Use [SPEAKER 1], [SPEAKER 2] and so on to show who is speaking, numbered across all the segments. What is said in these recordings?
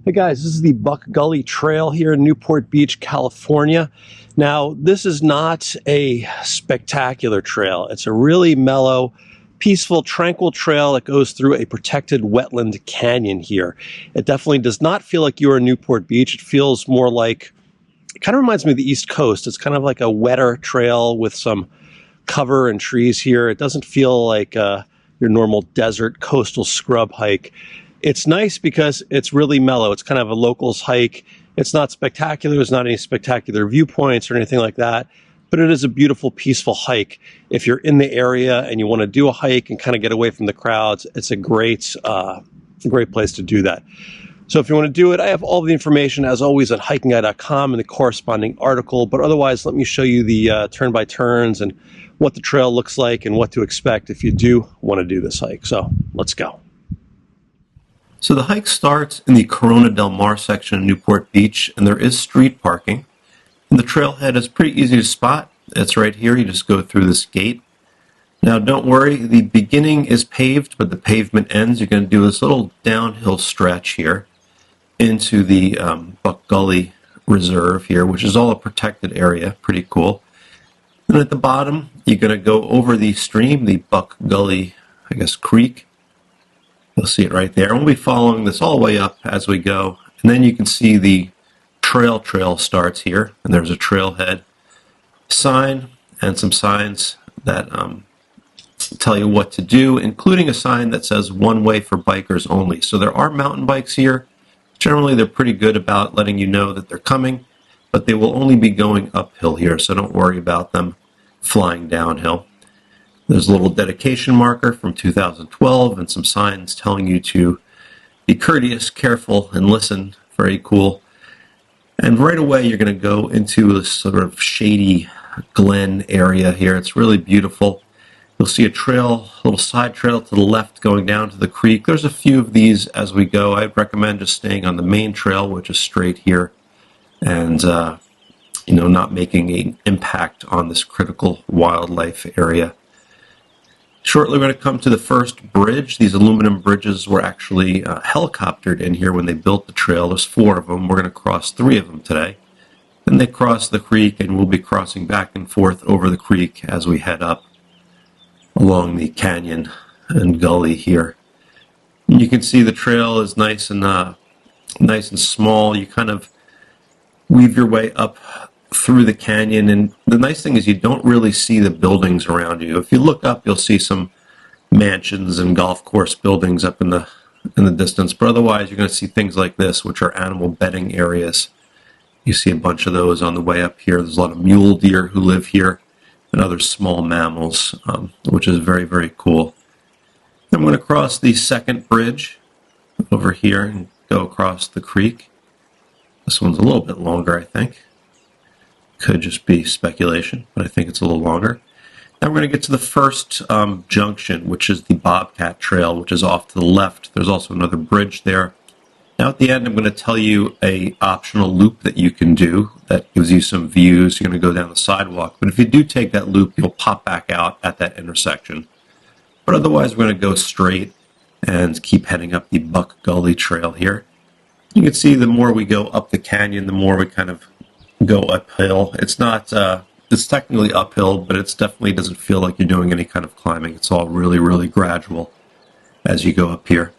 [SPEAKER 1] Hey guys, this is the Buck Gully Trail here in Newport Beach, California. Now, this is not a spectacular trail. It's a really mellow, peaceful, tranquil trail that goes through a protected wetland canyon here. It definitely does not feel like you're in Newport Beach. It feels more like, it kind of reminds me of the East Coast. It's kind of like a wetter trail with some cover and trees here. It doesn't feel like your normal desert coastal scrub hike. It's nice because it's really mellow. It's kind of a locals hike. It's not spectacular. There's not any spectacular viewpoints or anything like that, but it is a beautiful, peaceful hike. If you're in the area and you want to do a hike and kind of get away from the crowds, it's a great place to do that. So if you want to do it, I have all the information, as always, at HikingGuy.com and the corresponding article. But otherwise, let me show you the turn-by-turns and what the trail looks like and what to expect if you do want to do this hike. So let's go.
[SPEAKER 2] So the hike starts in the Corona del Mar section of Newport Beach, and there is street parking. And the trailhead is pretty easy to spot. It's right here. You just go through this gate. Now, don't worry, the beginning is paved, but the pavement ends. You're going to do this little downhill stretch here into the Buck Gully Reserve here, which is all a protected area. Pretty cool. And at the bottom, you're going to go over the stream, the Buck Gully, Creek. You'll see it right there. And we'll be following this all the way up as we go. And then you can see the trail starts here. And there's a trailhead sign and some signs that tell you what to do, including a sign that says one way for bikers only. So there are mountain bikes here. Generally, they're pretty good about letting you know that they're coming, but they will only be going uphill here. So don't worry about them flying downhill. There's a little dedication marker from 2012 and some signs telling you to be courteous, careful, and listen. Very cool. And right away, you're going to go into this sort of shady glen area here. It's really beautiful. You'll see a trail, a little side trail to the left going down to the creek. There's a few of these as we go. I'd recommend just staying on the main trail, which is straight here, and not making an impact on this critical wildlife area. Shortly, we're going to come to the first bridge. These aluminum bridges were actually helicoptered in here when they built the trail. There's 4 of them. We're going to cross 3 of them today. Then they cross the creek, and we'll be crossing back and forth over the creek as we head up along the canyon and gully here. And you can see the trail is nice and small. You kind of weave your way up through the canyon, and the nice thing is you don't really see the buildings around you. If you look up, you'll see some mansions and golf course buildings up in the distance, but otherwise you're going to see things like this, which are animal bedding areas. You see a bunch of those on the way up here. There's a lot of mule deer who live here and other small mammals, which is very, very cool. I'm going to cross the second bridge over here and go across the creek. This one's a little bit longer, I think. Could just be speculation, but I think it's a little longer. Now we're going to get to the first junction, which is the Bobcat Trail, which is off to the left. There's also another bridge there. Now at the end, I'm going to tell you a optional loop that you can do that gives you some views. You're going to go down the sidewalk, but if you do take that loop, you'll pop back out at that intersection. But otherwise, we're going to go straight and keep heading up the Buck Gully Trail here. You can see the more we go up the canyon, the more we kind of go uphill. It's not, it's technically uphill, but it definitely doesn't feel like you're doing any kind of climbing. It's all really, really gradual as you go up here.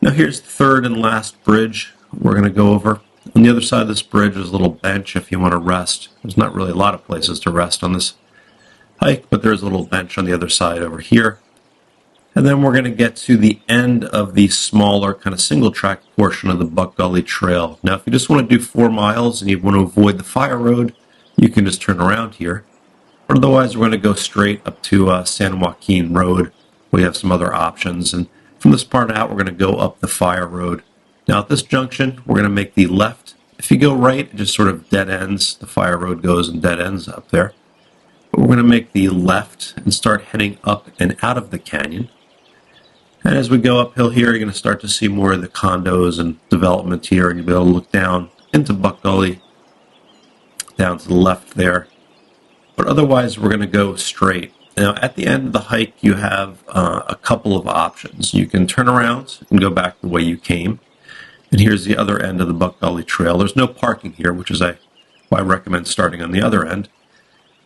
[SPEAKER 2] Now here's the third and last bridge we're going to go over. On the other side of this bridge is a little bench if you want to rest. There's not really a lot of places to rest on this hike, but there's a little bench on the other side over here. And then we're going to get to the end of the smaller kind of single track portion of the Buck Gully Trail. Now, if you just want to do 4 miles and you want to avoid the fire road, you can just turn around here. But otherwise, we're going to go straight up to San Joaquin Road. We have some other options. And from this part out, we're going to go up the fire road. Now, at this junction, we're going to make the left. If you go right, it just sort of dead ends. The fire road goes and dead ends up there. But we're going to make the left and start heading up and out of the canyon. And as we go uphill here, you're going to start to see more of the condos and development here, and you'll be able to look down into Buck Gully, down to the left there. But otherwise, we're going to go straight. Now, at the end of the hike, you have a couple of options. You can turn around and go back the way you came. And here's the other end of the Buck Gully Trail. There's no parking here, which is why I recommend starting on the other end.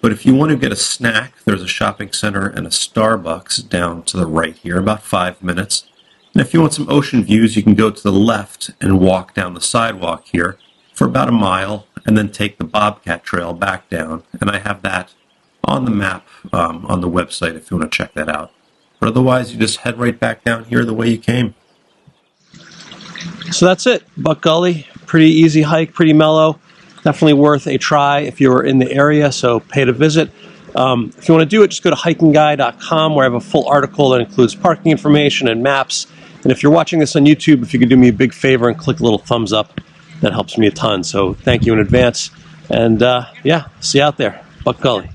[SPEAKER 2] But if you want to get a snack, there's a shopping center and a Starbucks down to the right here, about 5 minutes. And if you want some ocean views, you can go to the left and walk down the sidewalk here for about a mile, and then take the Bobcat Trail back down. And I have that on the map on the website if you want to check that out. But otherwise, you just head right back down here the way you came.
[SPEAKER 1] So that's it. Buck Gully, pretty easy hike, pretty mellow. Definitely worth a try if you're in the area, so pay to visit. If you want to do it, just go to HikingGuy.com, where I have a full article that includes parking information and maps. And if you're watching this on YouTube, if you could do me a big favor and click a little thumbs up, that helps me a ton. So thank you in advance. And yeah, see you out there. Buck Gully.